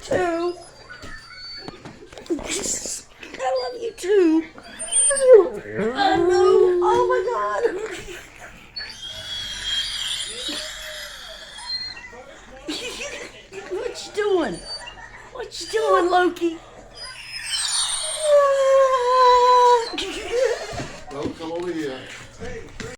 too. I love you too. I know. Oh my God. What you doing? What you doing, Loki?